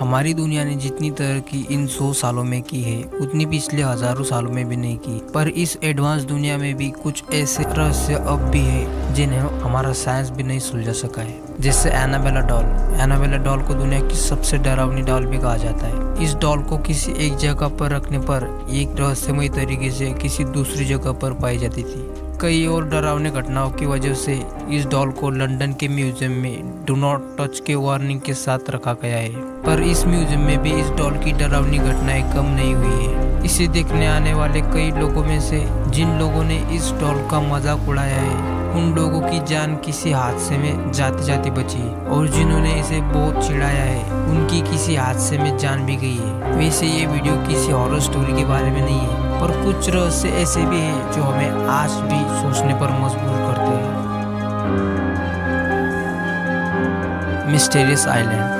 हमारी दुनिया ने जितनी तरक्की इन 100 सालों में की है उतनी पिछले हजारों सालों में भी नहीं की। पर इस एडवांस दुनिया में भी कुछ ऐसे रहस्य अब भी है जिन्हें हमारा साइंस भी नहीं सुलझा सका है। जैसे एनाबेला डॉल। एनाबेला डॉल को दुनिया की सबसे डरावनी डॉल भी कहा जाता है। इस डॉल को किसी एक जगह पर रखने पर एक रहस्यमय तरीके से किसी दूसरी जगह पर पाई जाती थी। कई और डरावनी घटनाओं की वजह से इस डॉल को लंदन के म्यूजियम में डू नॉट टच के वार्निंग के साथ रखा गया है। पर इस म्यूजियम में भी इस डॉल की डरावनी घटनाएं कम नहीं हुई है। इसे देखने आने वाले कई लोगों में से जिन लोगों ने इस डॉल का मजाक उड़ाया है उन लोगों की जान किसी हादसे में जाते जाते बची, और जिन्होंने इसे बहुत चिढ़ाया है उनकी किसी हादसे में जान भी गई है। वैसे ये वीडियो किसी हॉरर स्टोरी के बारे में नहीं है, पर कुछ रहस्य ऐसे भी हैं जो हमें आज भी सोचने पर मजबूर करते हैं। Mysterious island.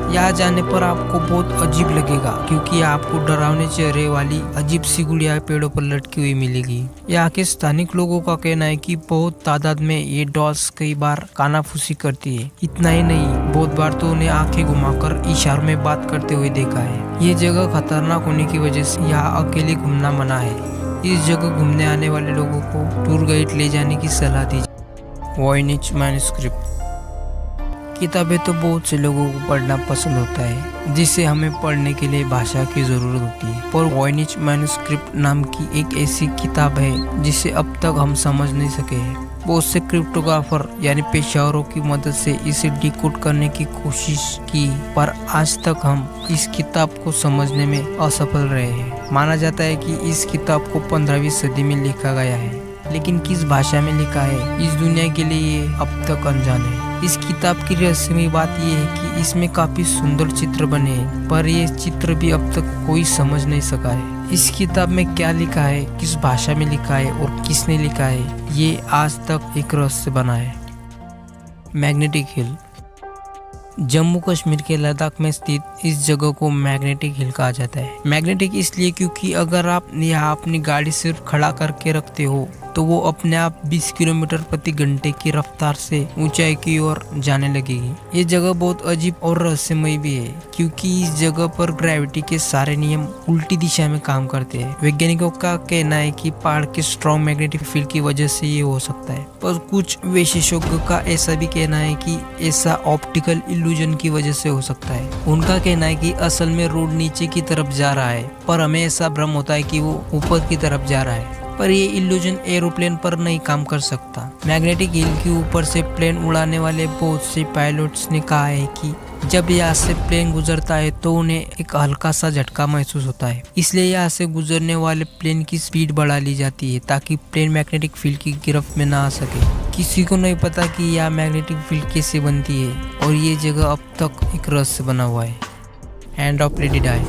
यहाँ जाने पर आपको बहुत अजीब लगेगा क्योंकि आपको डरावने चेहरे वाली अजीब सी गुड़िया पेड़ों पर लटकी हुई मिलेगी। यहाँ के स्थानिक लोगों का कहना है कि बहुत तादाद में ये डॉल्स कई बार कानाफूसी करती है। इतना ही नहीं, बहुत बार तो उन्हें आंखें घुमाकर इशारों में बात करते हुए देखा है। ये जगह खतरनाक होने की वजह से यहाँ अकेले घूमना मना है। इस जगह घूमने आने वाले लोगों को टूर गाइड ले जाने की सलाह दी। Voynich manuscript. किताबें तो बहुत से लोगों को पढ़ना पसंद होता है, जिसे हमें पढ़ने के लिए भाषा की जरूरत होती है। पर वॉयनिच मैन्युस्क्रिप्ट नाम की एक ऐसी किताब है जिसे अब तक हम समझ नहीं सके हैं। बहुत से क्रिप्टोग्राफर यानी पेशेवरों की मदद से इसे डिकोड करने की कोशिश की, पर आज तक हम इस किताब को समझने में असफल रहे हैं। माना जाता है कि इस किताब को 15वीं सदी में लिखा गया है, लेकिन किस भाषा में लिखा है इस दुनिया के लिए ये अब तक अनजान है। इस किताब की रहस्यमय बात यह है कि इसमें काफी सुंदर चित्र बने हैं, पर ये चित्र भी अब तक कोई समझ नहीं सका है। इस किताब में क्या लिखा है, किस भाषा में लिखा है और किसने लिखा है, ये आज तक एक रहस्य बना है। Magnetic hill. जम्मू कश्मीर के लद्दाख में स्थित इस जगह को मैग्नेटिक हिल कहा जाता है। मैग्नेटिक इसलिए क्योंकि अगर आप यहाँ अपनी गाड़ी सिर्फ खड़ा करके रखते हो तो वो अपने आप 20 किलोमीटर प्रति घंटे की रफ्तार से ऊंचाई की ओर जाने लगेगी। ये जगह बहुत अजीब और रहस्यमय भी है क्योंकि इस जगह पर ग्रेविटी के सारे नियम उल्टी दिशा में काम करते हैं। वैज्ञानिकों का कहना है कि पहाड़ के स्ट्रॉन्ग मैग्नेटिक फील्ड की वजह से ये हो सकता है, पर कुछ विशेषज्ञों का ऐसा भी कहना है कि ऐसा ऑप्टिकल इल्यूजन की वजह से हो सकता है। उनका कहना है कि असल में रोड नीचे की तरफ जा रहा है, पर हमें ऐसा भ्रम होता है कि वो ऊपर की तरफ जा रहा है। पर ये इल्यूजन एरोप्लेन पर नहीं काम कर सकता। मैग्नेटिक हिल के ऊपर से प्लेन उड़ाने वाले बहुत से पायलट्स ने कहा है कि जब यहाँ से प्लेन गुजरता है तो उन्हें एक हल्का सा झटका महसूस होता है, इसलिए यहाँ से गुजरने वाले प्लेन की स्पीड बढ़ा ली जाती है ताकि प्लेन मैग्नेटिक फील्ड की गिरफ्त में ना आ सके। किसी को नहीं पता कि यह मैग्नेटिक फील्ड कैसे बनती है और ये जगह अब तक एक रहस्य बना हुआ है। End of Lady Di.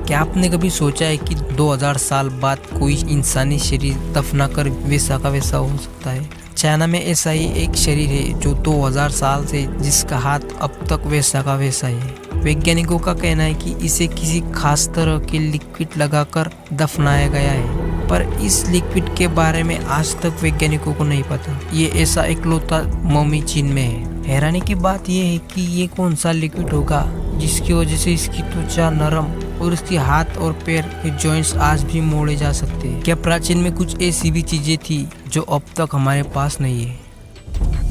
क्या आपने कभी सोचा है कि 2000 साल बाद कोई इंसानी शरीर दफना कर वैसा का वैसा हो सकता है? चाइना में ऐसा ही एक शरीर है जो 2000 साल से जिसका हाथ अब तक वैसा का वैसा ही है। वैज्ञानिकों का कहना है कि इसे किसी खास तरह के लिक्विड लगाकर दफनाया गया है, पर इस लिक्विड के बारे में आज तक वैज्ञानिकों को नहीं पता। ये ऐसा इकलौता मम्मी चीन में है। हैरानी की बात यह है कि ये कौन सा लिक्विड होगा जिसकी वजह से इसकी त्वचा नरम और इसके हाथ और पैर के जॉइंट्स आज भी मोड़े जा सकते हैं। क्या प्राचीन में कुछ ऐसी भी चीजें थी जो अब तक हमारे पास नहीं है?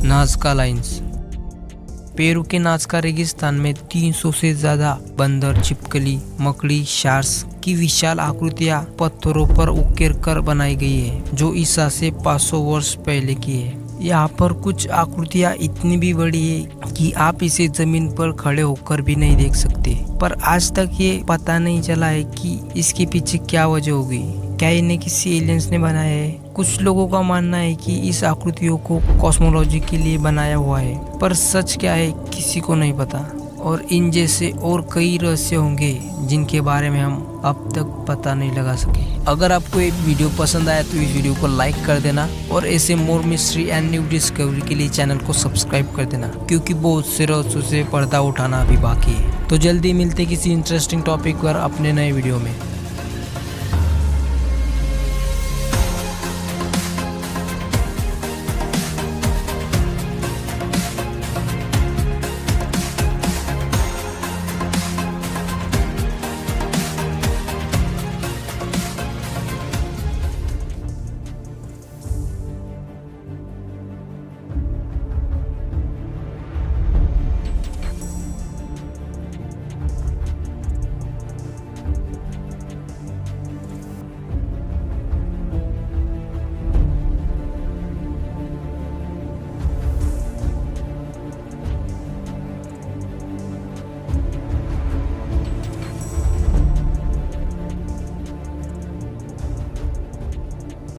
Nazca lines. पेरू के नाज़का रेगिस्तान में 300 से ज्यादा बंदर, छिपकली, मकड़ी, शार्क्स की विशाल आकृतियां पत्थरों पर उकेर कर बनाई गई है जो ईसा से 500 वर्ष पहले की है। यहाँ पर कुछ आकृतियां इतनी भी बड़ी है कि आप इसे जमीन पर खड़े होकर भी नहीं देख सकते, पर आज तक ये पता नहीं चला है कि इसके पीछे क्या वजह होगी। क्या इन्हें किसी एलियंस ने बनाया है? कुछ लोगों का मानना है कि इस आकृतियों को कॉस्मोलॉजी के लिए बनाया हुआ है, पर सच क्या है किसी को नहीं पता। और इन जैसे और कई रहस्य होंगे जिनके बारे में हम अब तक पता नहीं लगा सके। अगर आपको ये वीडियो पसंद आया तो इस वीडियो को लाइक कर देना और ऐसे मोर मिस्ट्री एंड न्यू डिस्कवरी के लिए चैनल को सब्सक्राइब कर देना, क्योंकि बहुत से रहस्यों से पर्दा उठाना अभी बाकी है। तो जल्दी मिलते किसी इंटरेस्टिंग टॉपिक पर अपने नए वीडियो में।